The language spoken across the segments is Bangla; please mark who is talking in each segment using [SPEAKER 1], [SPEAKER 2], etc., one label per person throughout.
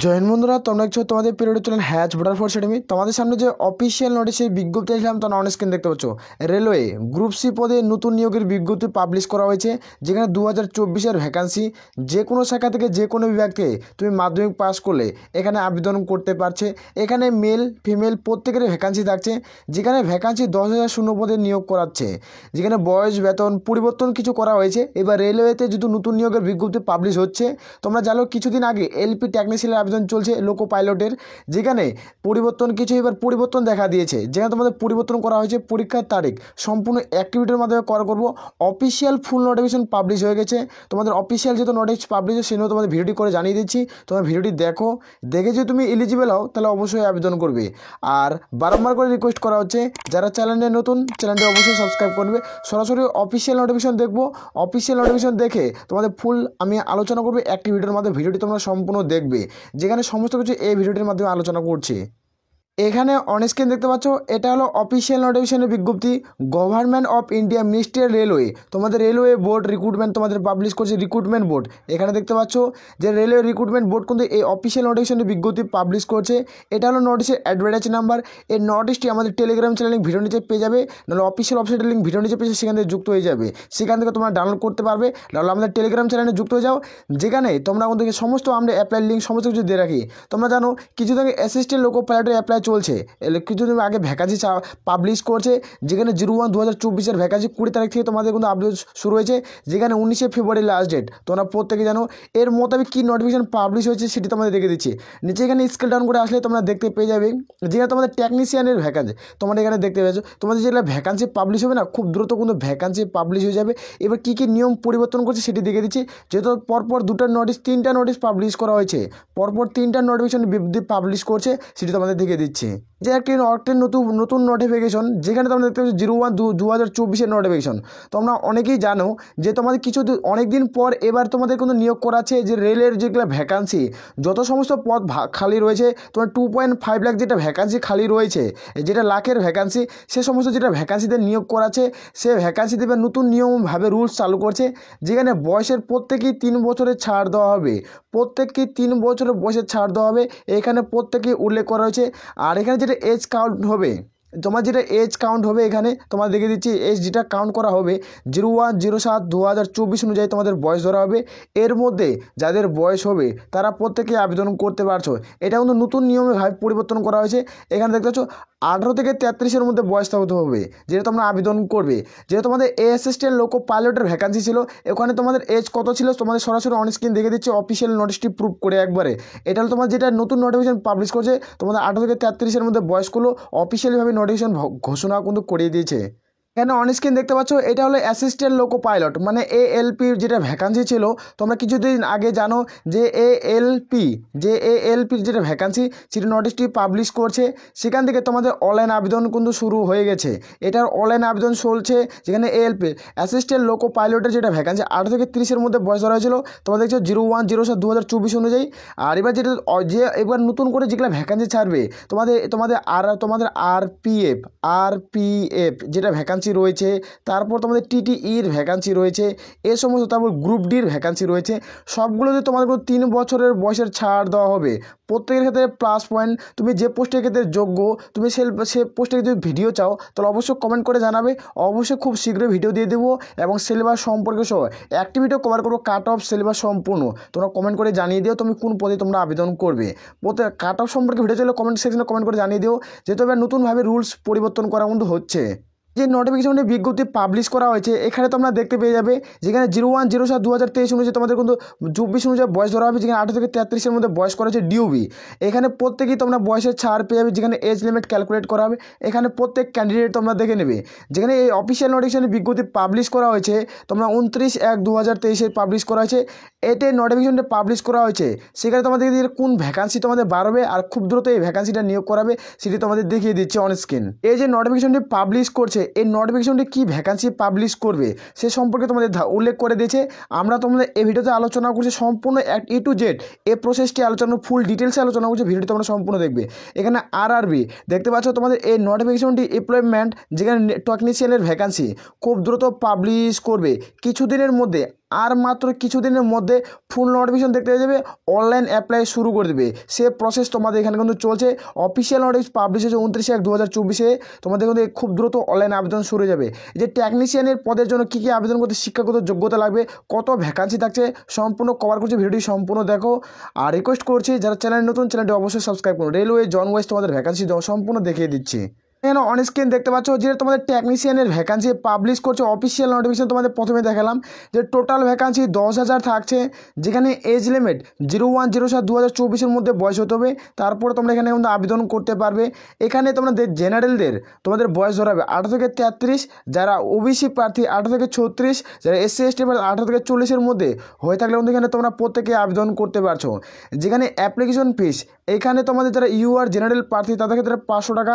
[SPEAKER 1] জয়েন বন্ধুরা, তোমরা দেখছো তোমাদের পিরিয়ড চ্যানেল হ্যাচ বর্ডার ফোর্স একাডেমি। তোমাদের সামনে যে অফিসিয়াল নোটিশের বিজ্ঞপ্তি দিয়েছিলাম তোমরা অন স্ক্রিন দেখতে পাচ্ছ। রেলওয়ে গ্রুপ সি পদে নতুন নিয়োগের বিজ্ঞপ্তি পাবলিশ করা হয়েছে, যেখানে 2024-এর ভ্যাকান্সি। যে কোনো শাখা থেকে যে কোনো বিভাগ থেকে তুমি মাধ্যমিক পাস করলে এখানে আবেদন করতে পারছে। এখানে মেল ফিমেল প্রত্যেকের ভ্যাকান্সি থাকছে, যেখানে ভ্যাকান্সি 10,000 শূন্য পদে নিয়োগ করাচ্ছে, যেখানে বয়স বেতন পরিবর্তন কিছু করা হয়েছে। এবার রেলওয়েতে যেহেতু নতুন নিয়োগের বিজ্ঞপ্তি পাবলিশ হচ্ছে, তোমরা জানো কিছুদিন আগে এলপি টেকনিশিয়ানের আবেদন চলছে লোকো পাইলটের, যেখানে পরিবর্তন কিছু এবার পরিবর্তন দেখা দিয়েছে, যেখানে তোমাদের পরিবর্তন করা হয়েছে পরীক্ষার তারিখ সম্পূর্ণ অ্যাক্টিভিটির মাধ্যমে করা করবো। অফিসিয়াল ফুল নোটিফিকেশন পাবলিশ হয়ে গেছে। তোমাদের অফিসিয়াল যেহেতু নোটিশ পাবলিশ হয় সেজন্য তোমাদের ভিডিওটি করে জানিয়ে দিচ্ছি। তোমরা ভিডিওটি দেখো, দেখে যদি তুমি এলিজিবল হও তাহলে অবশ্যই আবেদন করবে। আর বারংবার করে রিকোয়েস্ট করা হচ্ছে, যারা চ্যানেলে নতুন চ্যানেলটি অবশ্যই সাবস্ক্রাইব করবে। সরাসরি অফিসিয়াল নোটিফিকেশন দেখবো, অফিসিয়াল নোটিফিকেশন দেখে তোমাদের ফুল আমি আলোচনা করবো অ্যাক্টিভিটির মাধ্যমে। ভিডিওটি তোমরা সম্পূর্ণ দেখবে, যেখানে সমস্ত কিছু এই ভিডিওটির মাধ্যমে আলোচনা করছি। এখানে অন স্ক্রিন দেখতে পাচ্ছ, এটা হলো অফিসিয়াল নোটিফিকেশনের বিজ্ঞপ্তি। Government of India ministry railway, তোমাদের রেলওয়ে বোর্ড রিক্রুটমেন্ট তোমাদের পাবলিশ করছে, রিক্রুটমেন্ট বোর্ড। এখানে দেখতে পাচ্ছ যে রেলওয়ে রিক্রুটমেন্ট বোর্ড কিন্তু এই অফিসিয়াল নোটিফিকেশনের বিজ্ঞপ্তি পাবলিশ করছে। এটা হলো নোটিশের অ্যাডভার্টাইজ নাম্বার। এই নোটিশটি আমাদের টেলিগ্রাম চ্যানেল লিঙ্ক ভিডিও নিচে পেয়ে যাবে, নাহলে অফিসিয়াল ওয়েবসাইটের লিঙ্ক ভিডিও নিচে পেয়ে সেখান থেকে যুক্ত হয়ে যাবে। সেখান থেকে তোমরা ডাউনলোড করতে পারবে, নাহলে আমাদের টেলিগ্রাম চ্যানেলে যুক্ত হয়ে যাও, যেখানে তোমরা আমাদের সমস্ত আমরা অ্যাপ্লাই লিঙ্ক সমস্ত কিছু দিয়ে রাখি। তোমরা জানো কিছুদিন আগে অ্যাসিস্ট্যান্ট লোকো পাইলটের অ্যাপ্লাই চলছে, কিছুদিন আগে ভ্যাকান্সি পাবলিশ করছে, যেখানে 01/2024-এর ভ্যাকান্সি 20 তারিখ থেকে তোমাদের কিন্তু আপডেট শুরু হয়েছে, যেখানে 19শে ফেব্রুয়ারি লাস্ট ডেট। তোমরা প্রত্যেকে জানো এর মোতাবেক কী নোটিফিকেশন পাবলিশ হয়েছে সেটি তোমাদের দেখে দিচ্ছি। নিচে এখানে স্কেল ডাউন করে আসলে তোমরা দেখতে পেয়ে যাবে, যেখানে তোমাদের টেকনিশিয়ানের ভ্যাকান্সি তোমরা এখানে দেখতে পেয়েছো। তোমাদের যেগুলো ভ্যাকান্সি পাবলিশ হবে না, খুব দ্রুত কিন্তু ভ্যাকান্সি পাবলিশ হয়ে যাবে। এবার কী কী নিয়ম পরিবর্তন করছে সেটি দেখে দিচ্ছি। যেহেতু পরপর তিনটা নোটিশ পাবলিশ করা হয়েছে, পরপর 3টা নোটিফিকেশন বিজ্ঞপ্তি পাবলিশ করছে, সেটি তোমাদের দেখে দিচ্ছি। যে একটি নতুন নোটিফিকেশন, যেখানে তোমরা দেখতে পাচ্ছ 01/2024-এর নোটিফিকেশন। তোমরা অনেকেই জানো যে তোমাদের অনেক দিন পর এবার তোমাদের কিন্তু নিয়োগ করাচ্ছে, যে রেলের যেগুলো ভ্যাকান্সি যত সমস্ত পদ খালি রয়েছে, তোমার 2.5 লাখ যেটা ভ্যাকান্সি খালি রয়েছে, যেটা লাখের ভ্যাকান্সি, সে সমস্ত যেটা ভ্যাকান্সিতে নিয়োগ করাচ্ছে, সে ভ্যাকান্সি দেবে নতুন নিয়মভাবে রুলস চালু করছে, যেখানে বয়সের প্রত্যেকেই 3 বছরের ছাড় দেওয়া হবে, প্রত্যেককে 3 বছরের বয়সের ছাড় দেওয়া হবে, এখানে প্রত্যেকেই উল্লেখ করা হয়েছে। আর এখানে যেটা এজ কাউন্ট হবে, তোমার যেটা এজ কাউন্ট হবে, এখানে তোমার দেখে দিচ্ছি এজ যেটা কাউন্ট করা হবে 01/07/2024 অনুযায়ী তোমাদের বয়স ধরা হবে। এর মধ্যে যাদের বয়স হবে তারা প্রত্যেকে আবেদন করতে পারছো। এটা কিন্তু নতুন নিয়মে ভাবে পরিবর্তন করা হয়েছে। এখানে দেখতে পাচ্ছ 18 থেকে 33-এর মধ্যে বয়স থাকতে হবে, যেটা তোমরা আবেদন করবে। যেটা তোমাদের অ্যাসিস্ট্যান্ট লোকো পাইলটের ভ্যাকান্সি ছিল, ওখানে তোমাদের এজ কত ছিল তোমাদের সরাসরি অন স্ক্রিন দেখে দিচ্ছে অফিসিয়াল নোটিশটি প্রুভ করে একবারে। এটা হলো তোমার যেটা নতুন নোটিফিকেশন পাবলিশ করছে, তোমাদের 18 থেকে 33-এর মধ্যে বয়সগুলো অফিসিয়ালিভাবে নোটিফিকেশন ঘোষণা কিন্তু করিয়ে দিয়েছে। এখানে অন স্ক্রিন দেখতে পাচ্ছ এটা হলো অ্যাসিস্ট্যান্ট লোকো পাইলট, মানে এএলপির যেটা ভ্যাকান্সি ছিল। তোমরা কিছুদিন আগে জানো যে এএলপির যেটা ভ্যাকান্সি সেটা নোটিশটি পাবলিশ করছে, সেখান থেকে তোমাদের অনলাইন আবেদন কিন্তু শুরু হয়ে গেছে। এটার অনলাইন আবেদন চলছে, যেখানে এএলপি অ্যাসিস্ট্যান্ট লোকো পাইলটের যেটা ভ্যাকান্সি 18 থেকে 30-এর মধ্যে বয়স ধরা হয়েছিল, তোমরা দেখছো 01/07/2024 অনুযায়ী। আর এবার যেটা এবার নতুন করে যেগুলো ভ্যাকান্সি ছাড়বে, তোমাদের আরপিএফ যেটা ভ্যাকান্সি রয়েছে, তারপর তোমাদের টিটিইর ভ্যাকান্সি রয়েছে, এ সমস্ত, তারপর গ্রুপ ডির ভ্যাকান্সি রয়েছে, সবগুলোতে তোমাদের 3 বছরের বয়সের ছাড় দেওয়া হবে। প্রত্যেকের ক্ষেত্রে প্লাস পয়েন্ট। তুমি যে পোস্টের ক্ষেত্রে যোগ্য, তুমি সে পোস্টে যদি ভিডিও চাও তাহলে অবশ্যই কমেন্ট করে জানাবে, অবশ্যই খুব শীঘ্রই ভিডিও দিয়ে দেবো। এবং সিলেবাস সম্পর্কে সহ অ্যাক্টিভিটিও কভার করবো, কাট অফ সিলেবাস সম্পূর্ণ। তোমরা কমেন্ট করে জানিয়ে দিও তুমি কোন পদে তোমরা আবেদন করবে। কাট অফ সম্পর্কে ভিডিও চাইলে কমেন্ট সেকশনে কমেন্ট করে জানিয়ে দিও, যেহেতু এবার নতুনভাবে রুলস পরিবর্তন করা কিন্তু হচ্ছে। যে নোটিফিকেশনটি বিজ্ঞপ্তি পাবলিশ করা হয়েছে, এখানে তোমরা দেখতে পেয়ে যাবে, যেখানে 01/07/2023 অনুযায়ী তোমাদের কিন্তু 24 অনুযায়ী বয়স ধরা হবে, যেখানে 18 থেকে 33-এর মধ্যে বয়স করা হচ্ছে ডিউবি। এখানে প্রত্যেকেই তোমরা বয়সের ছাড় পেয়ে যাবে, যেখানে এজ লিমিট ক্যালকুলেট করা হবে। এখানে প্রত্যেক ক্যান্ডিডেট তোমরা দেখে নেবে, যেখানে এই অফিসিয়াল নোটিফিকেশনের বিজ্ঞপ্তি পাবলিশ করা হয়েছে, তোমরা 29/1/2023-এ পাবলিশ করা হয়েছে। এটাই নোটিফিকেশনটা পাবলিশ করা হয়েছে, সেখানে তোমাদের কোন ভ্যাকান্সি তোমাদের বাড়বে আর খুব দ্রুত এই ভ্যাকান্সিটা নিয়োগ করাবে সেটি তোমাদের দেখিয়ে দিচ্ছে অন স্ক্রিন। এই যে নোটিফিকেশনটি পাবলিশ করছে, এই নোটিফিকেশনটি কী ভ্যাকান্সি পাবলিশ করবে সে সম্পর্কে তোমাদের উল্লেখ করে দিয়েছে। আমরা তোমাদের এই ভিডিওতে আলোচনা করছি সম্পূর্ণ A to Z এই প্রসেসটি আলোচনা, ফুল ডিটেলসে আলোচনা করছি, ভিডিওটি তোমরা সম্পূর্ণ দেখবে। এখানে আরআরবি দেখতে পাচ্ছ, তোমাদের এই নোটিফিকেশনটি এমপ্লয়মেন্ট, যেখানে টেকনিশিয়ানের ভ্যাকান্সি খুব দ্রুত পাবলিশ করবে কিছুদিনের মধ্যে। আর মাত্র কিছুদিনের মধ্যে ফুল নোটিফিকেশন দেখতে যাবে, অনলাইন অ্যাপ্লাই শুরু করে দেবে। সে প্রসেস তোমাদের এখানে কিন্তু চলছে। অফিসিয়াল নোটিশ পাবলিশ হয়েছে 29/1/2024। তোমাদের কিন্তু খুব দ্রুত অনলাইন আবেদন শুরু হয়ে যাবে। যে টেকনিশিয়ানের পদের জন্য কী কী আবেদন করতে শিক্ষাগত যোগ্যতা লাগবে, কত ভ্যাকান্সি থাকছে, সম্পূর্ণ কভার করছি। ভিডিওটি সম্পূর্ণ দেখো। আর রিকোয়েস্ট করছি যারা চ্যানেল নতুন, চ্যানেলটি অবশ্যই সাবস্ক্রাইব করুন। রেলওয়ে জন ওয়াইজ তোমাদের ভ্যাকান্সি সম্পূর্ণ দেখিয়ে দিচ্ছি। এখানে অন স্ক্রিন দেখতে পাচ্ছ যে তোমাদের টেকনিশিয়ানের ভ্যাকান্সি পাবলিশ করছে অফিসিয়াল নোটিফিকেশন। তোমাদের প্রথমে দেখালাম যে টোটাল ভ্যাকান্সি 10,000 থাকছে, যেখানে এজ লিমিট 01/07/2024 মধ্যে বয়স হতে হবে। তারপরে তোমরা এখানে কিন্তু আবেদন করতে পারবে। এখানে তোমাদের জেনারেলদের তোমাদের বয়স ধরাবে 18 থেকে 33, যারা ওবিসি প্রার্থী 18 থেকে 36, যারা SC ST 18 থেকে 40-এর মধ্যে হয়ে থাকলে কিন্তু এখানে তোমরা প্রত্যেকে আবেদন করতে পারছো। যেখানে অ্যাপ্লিকেশন ফিস এখানে তোমাদের যারা UR জেনারেল প্রার্থী তাদের ক্ষেত্রে 500 টাকা,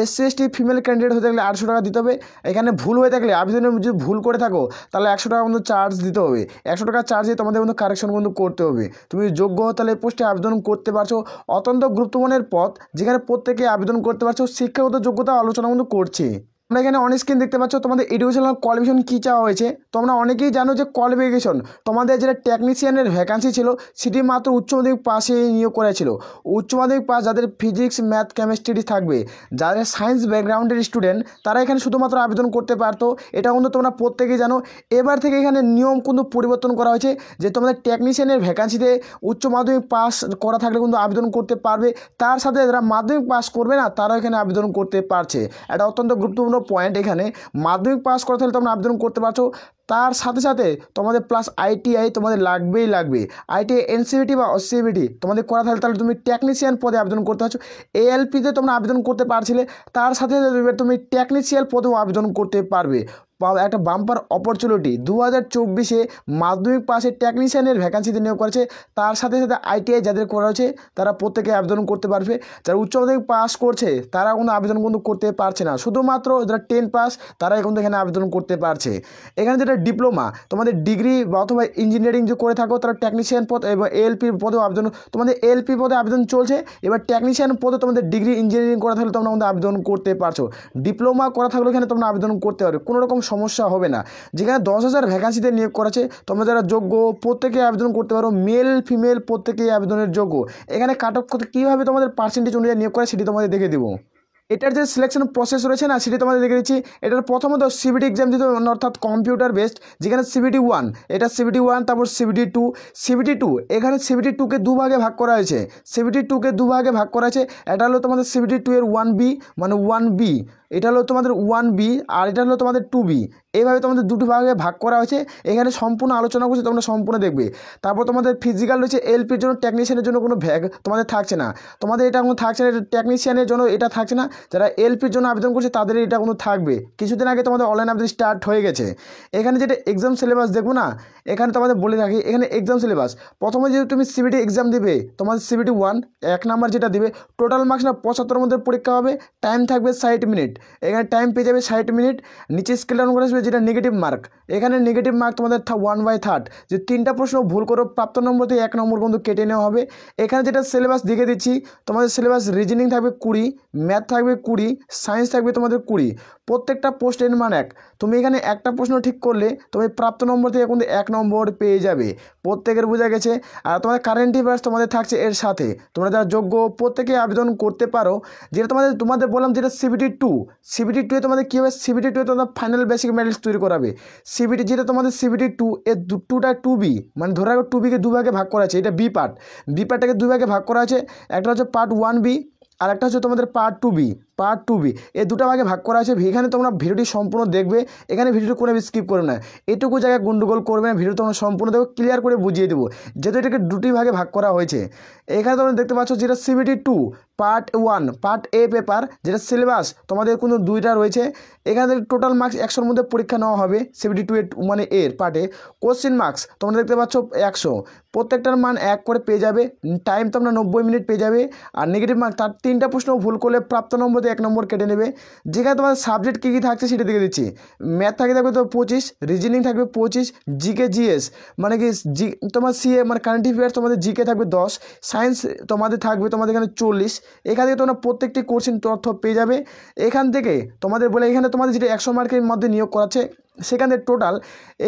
[SPEAKER 1] SC ST ফিমেল ক্যান্ডিডেট হয়ে থাকলে 800 টাকা দিতে হবে। এখানে ভুল হয়ে থাকলে আবেদনে যদি ভুল করে থাকো তাহলে 100 টাকা কিন্তু চার্জ দিতে হবে। 100 টাকা চার্জ দিয়ে তোমাদের কিন্তু কারেকশন কিন্তু করতে হবে। তুমি যোগ্য তাহলে পোস্টে আবেদন করতে পারছো। অত্যন্ত গুরুত্বপূর্ণ পদ, যেখানে প্রত্যেকে আবেদন করতে পারছো। শিক্ষাগত যোগ্যতা আলোচনা কিন্তু করছি। তোমরা এখানে অন স্ক্রিন দেখতে পাচ্ছ তোমাদের এডুকেশনাল কোয়ালিফিকেশন কী চাওয়া হয়েছে। তোমরা অনেকেই জানো যে কোয়ালিফিকেশন তোমাদের যেটা টেকনিশিয়ানের ভ্যাকান্সি ছিল সেটি মাত্র উচ্চ মাধ্যমিক পাশে নিয়োগ করা ছিল। উচ্চ মাধ্যমিক পাস যাদের ফিজিক্স ম্যাথ কেমিস্ট্রি থাকবে, যাদের সায়েন্স ব্যাকগ্রাউন্ডের স্টুডেন্ট তারা এখানে শুধুমাত্র আবেদন করতে পারতো। এটা কিন্তু তোমরা প্রত্যেকেই জানো। এবার থেকে এখানে নিয়ম কিন্তু পরিবর্তন করা হয়েছে যে তোমাদের টেকনিশিয়ানের ভ্যাকান্সিতে উচ্চ মাধ্যমিক পাস করা থাকলে কিন্তু আবেদন করতে পারবে। তার সাথে যারা মাধ্যমিক পাস করবে না তারাও এখানে আবেদন করতে পারছে। এটা অত্যন্ত গুরুত্বপূর্ণ পয়েন্ট। এখানে মাধ্যমিক পাস করা থাকলে তোমরা আবেদন করতে পারছো। তার সাথে সাথে তোমাদের প্লাস ITI তোমাদের লাগবেই লাগবে। ITI NCVT বা OCVT তোমাদের করা থাকলে তাহলে তুমি টেকনিশিয়ান পদে আবেদন করতে পারছো। ALPতে তোমরা আবেদন করতে পারছিলে, তার সাথে সাথে তুমি টেকনিশিয়ান পদেও আবেদন করতে পারবে। একটা বাম্পার অপরচুনিটি 2024-এ মাধ্যমিক পাশে টেকনিশিয়ানের ভ্যাকান্সিতে নিয়োগ করেছে। তার সাথে সাথে ITI যাদের করা হয়েছে তারা প্রত্যেকে আবেদন করতে পারবে। যারা উচ্চ মাধ্যমিক পাস করছে তারা কোনো আবেদন কিন্তু করতে পারছে না, শুধুমাত্র যারা 10 পাস তারাই কিন্তু এখানে আবেদন করতে পারছে। এখানে যেটা ডিপ্লোমা তোমাদের ডিগ্রি বা অথবা ইঞ্জিনিয়ারিং যে করে থাকো তারা টেকনিশিয়ান পদ এবং ALP পদেও আবেদন, তোমাদের ALP পদে আবেদন চলছে। এবার টেকনিশিয়ান পদে তোমাদের ডিগ্রি ইঞ্জিনিয়ারিং করা থাকলে তোমরা কিন্তু আবেদন করতে পারছো। ডিপ্লোমা করা থাকলে এখানে তোমরা আবেদন করতে পারবে, কোনো রকম সমস্যা হবে না। যেখানে 10,000 ভ্যাকান্সিতে নিয়োগ করেছে, তোমরা যারা যোগ্য প্রত্যেকে আবেদন করতে পারো। মেল ফিমেল প্রত্যেকেই আবেদনের যোগ্য। এখানে কাট অফ কীভাবে তোমাদের পার্সেন্টেজ অনুযায়ী নিয়োগ করে সেটি তোমাদের দেখে দেবো। এটার যে সিলেকশন প্রসেস রয়েছে না সেটি তোমাদের দেখে দিচ্ছি। এটার প্রথমত CBT এক্সাম দিতে হবে, অর্থাৎ কম্পিউটার বেসড। যেখানে CBT 1 এটা CBT 1, তারপর CBT 2 CBT 2 এখানে CBT 2কে দুভাগে ভাগ করা হয়েছে। CBT 2কে দুভাগে ভাগ করা হয়েছে। এটা হলো তোমাদের CBT 2 এর 1B মানে 1B, এটা হলো তোমাদের 1B, আর এটা হলো তোমাদের 2B। এইভাবে তোমাদের দুটো ভাগে ভাগ করা হয়েছে। এখানে সম্পূর্ণ আলোচনা করছি, তোমরা সম্পূর্ণ দেখবে। তারপর তোমাদের ফিজিক্যাল রয়েছে। LPর জন্য টেকনিশিয়ানের জন্য কোনো ভ্যাগ তোমাদের থাকছে না, তোমাদের এটা কোনো থাকছে না। টেকনিশিয়ানের জন্য এটা থাকছে না। যারা LPর জন্য আবেদন করছে তাদের এটা কোনো থাকবে। কিছুদিন আগে তোমাদের অনলাইন আবেদন স্টার্ট হয়ে গেছে। এখানে যেটা এক্সাম সিলেবাস দেখবো না, এখানে তোমাদের বলে রাখি এখানে এক্সাম সিলেবাস। প্রথমে যদি তুমি CBT এক্সাম দিবে, তোমাদের CBT 1 1 নাম্বার যেটা দিবে, টোটাল মার্কস না 75 মধ্যে পরীক্ষা হবে। টাইম থাকবে 60 মিনিট। এখানে টাইম পেয়ে যাবে 60 মিনিট। নিচে স্কেল ডাউন করে আসবে যেটা নেগেটিভ মার্ক। এখানে নেগেটিভ মার্ক তোমাদের 1/3, যে 3টা প্রশ্ন ভুল করো প্রাপ্ত নম্বর থেকে 1 নম্বর কিন্তু কেটে নেওয়া হবে। এখানে যেটা সিলেবাস দেখে দিচ্ছি, তোমাদের সিলেবাস রিজনিং থাকবে 20, ম্যাথ থাকবে 20, সায়েন্স থাকবে তোমাদের 20। প্রত্যেকটা পোস্টের মান 1। তুমি এখানে একটা প্রশ্ন ঠিক করলে তুমি প্রাপ্ত নম্বর থেকে কিন্তু 1 নম্বর পেয়ে যাবে। প্রত্যেকের বোঝা গেছে। আর তোমাদের কারেন্ট অ্যাফেয়ার্স তোমাদের থাকছে এর সাথে। তোমরা যারা যোগ্য প্রত্যেকে আবেদন করতে পারো। যেটা তোমাদের বললাম যেটা CBT 2 এ তোমাদের কী হবে, CBT 2 এ তোমাদের ফাইনাল বেসিক মেটেরিয়ালস তৈরি করাবে। CBT যেটা তোমাদের CBT 2 এর 2টা 2B মানে ধরে রাখো 2Bকে দুভাগে ভাগ করা আছে। এটা B পার্ট, B পার্টটাকে দুভাগে ভাগ করা আছে। একটা হচ্ছে পার্ট 1B আর একটা হচ্ছে তোমাদের পার্ট 2B এই দুটো ভাগে ভাগ করা আছে। এখানে তোমরা ভিডিওটি সম্পূর্ণ দেখবে। এখানে ভিডিওটি কোনো স্কিপ করবে না, এটুকু জায়গায় গন্ডগোল করবে না। ভিডিও তোমরা সম্পূর্ণ দেখো, ক্লিয়ার করে বুঝিয়ে দেবো যেহেতু এটাকে দুটি ভাগে ভাগ করা হয়েছে। এখানে তোমরা দেখতে পাচ্ছ যেটা CBT 2 part 1 part A paper, যেটা সিলেবাস তোমাদের কিন্তু 2টা রয়েছে। এখানে টোটাল মার্কস 100-র মধ্যে পরীক্ষা নেওয়া হবে। CBT 2 মানে এর পার্টে কোশ্চেন মার্কস তোমরা দেখতে পাচ্ছ 100, প্রত্যেকটার মান 1 করে পেয়ে যাবে। টাইম তোমরা 90 মিনিট পেয়ে যাবে। আর নেগেটিভ মার্ক তার 3টা প্রশ্ন ভুল করলে প্রাপ্ত নম্বর 1 নম্বর কেটে নেবে। যেখানে তোমাদের সাবজেক্ট কী কী থাকছে সেটা দেখে দিচ্ছি। ম্যাথ থাকবে তো 25, রিজনিং থাকবে 25, GK GS মানে কি তোমার CA মানে কারেন্ট অ্যাফেয়ার্স তোমাদের GK থাকবে 10, সায়েন্স তোমাদের থাকবে তোমাদের এখানে 40। এখান থেকে তোমরা প্রত্যেকটি কোশ্চেন তথ্য পেয়ে যাবে। এখান থেকে তোমাদের বলে এখানে তোমাদের যেটা 100 মার্কের মধ্যে নিয়োগ করাচ্ছে, সেখান থেকে টোটাল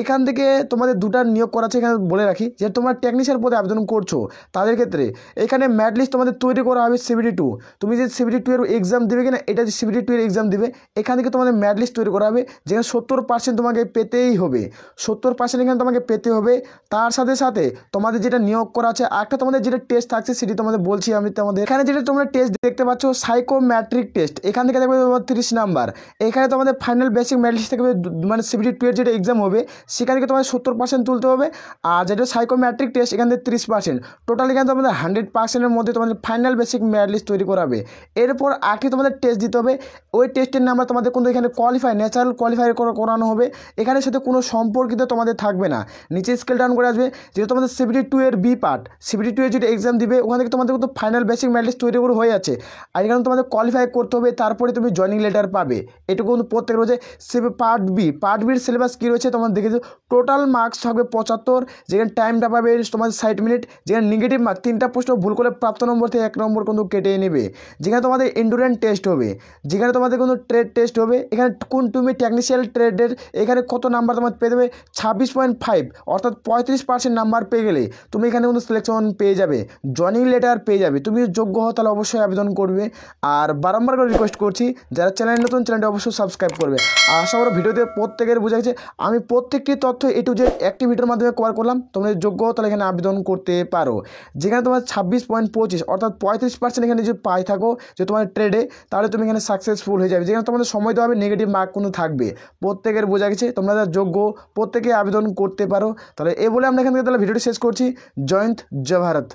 [SPEAKER 1] এখান থেকে তোমাদের দুটা নিয়োগ করা আছে। এখানে বলে রাখি যে তোমরা টেকনিশিয়ান পদে আবেদন করছো তাদের ক্ষেত্রে এখানে ম্যাট লিস্ট তোমাদের তৈরি করা হবে CBT 2। তুমি যে CBT 2 এর এক্সাম দেবে কিনা, এটা যে CBT 2 এর এক্সাম দেবে, এখান থেকে তোমাদের ম্যাট লিস্ট তৈরি করা হবে, যেখানে 70% তোমাকে পেতেই হবে, 70% এখানে তোমাকে পেতে হবে। তার সাথে সাথে তোমাদের যেটা নিয়োগ করা আছে, একটা তোমাদের যেটা টেস্ট থাকছে সেটি তোমাদের বলছি আমি। তোমাদের এখানে যেটা তোমরা টেস্ট দেখতে পাচ্ছ সাইকোমেট্রিক টেস্ট, এখান থেকে দেখবে 30 নাম্বার। এখানে তোমাদের ফাইনাল বেসিক ম্যাট লিস্ট থেকে মানে CBT 2 এর যেটা এক্সাম হবে সেখান থেকে তোমাদের 70% তুলতে হবে। আর যেটা সাইকোমেট্রিক টেস্ট এখান থেকে 30%, টোটাল এখানে তোমাদের 100%-এর মধ্যে তোমাদের ফাইনাল বেসিক ম্যাট লিস্ট তৈরি করাবে। এরপর আগে তোমাদের টেস্ট দিতে হবে, ওই টেস্টের নাম্বার তোমাদের কিন্তু এখানে কোয়ালিফাই, ন্যাচারাল কোয়ালিফাই করানো হবে। এখানে সাথে কোনো সম্পর্কিত তোমাদের থাকবে না। নিচে স্কেল ডাউন করে আসবে, যেটা তোমাদের CBT 2 এর বি পার্ট, CBT 2 এর যেটা এক্সাম দিবে ওখান থেকে তোমাদের কিন্তু ফাইনাল বেসিক ম্যাট লিস্ট তৈরি করে হয়ে যাচ্ছে। আর এখানে তোমাদের কোয়ালিফাই করতে হবে, তারপরে তুমি জয়নিং লেটার পাবে। এটুকু কিন্তু প্রত্যেক রয়েছে। পার্ট বির সিলেবাস কী রয়েছে তোমার দেখে দিও। টোটাল মার্কস থাকবে 75, যেখানে টাইমটা পাবে তোমাদের 60 মিনিট। যেখানে নেগেটিভ মার্ক 3টা প্রশ্ন ভুল করে প্রাপ্ত নম্বর থেকে 1 নম্বর কিন্তু কেটে নেবে। যেখানে তোমাদের এন্ডুরেন্স টেস্ট হবে, যেখানে তোমাদের কিন্তু ট্রেড টেস্ট হবে। এখানে কোন তুমি টেকনিশিয়াল ট্রেডের এখানে কত নাম্বার তোমার পেয়ে দেবে 26.5, অর্থাৎ 35% নাম্বার পেয়ে গেলে তুমি এখানে কিন্তু সিলেকশন পেয়ে যাবে, জয়নিং লেটার পেয়ে যাবে। তুমি যোগ্য হও তাহলে অবশ্যই আবেদন করবে। আর বারবার করে রিকোয়েস্ট করছি যারা চ্যানেল নতুন, চ্যানেলটা অবশ্যই সাবস্ক্রাইব করবে। আর আশা করি ভিডিওতে প্রত্যেকের বোঝা গেছে, আমি প্রত্যেকটি তথ্য A to Z একটি ভিডিওর মাধ্যমে কভার করলাম। তোমরা যোগ্য হও তাহলে এখানে আবেদন করতে পারো। যেখানে তোমার 26.25 অর্থাৎ 35% এখানে যদি পাই থাকো যে তোমার ট্রেডে, তাহলে তুমি এখানে সাকসেসফুল হয়ে যাবে। যেখানে তোমাদের সময় দেওয়া হবে, নেগেটিভ মার্ক কোনো থাকবে। প্রত্যেকের বোঝা গেছে, তোমরা যারা যোগ্য প্রত্যেকে আবেদন করতে পারো। তাহলে বলে আমরা এখান থেকে তাহলে ভিডিওটি শেষ করছি। জয় হিন্দ, জয় ভারত।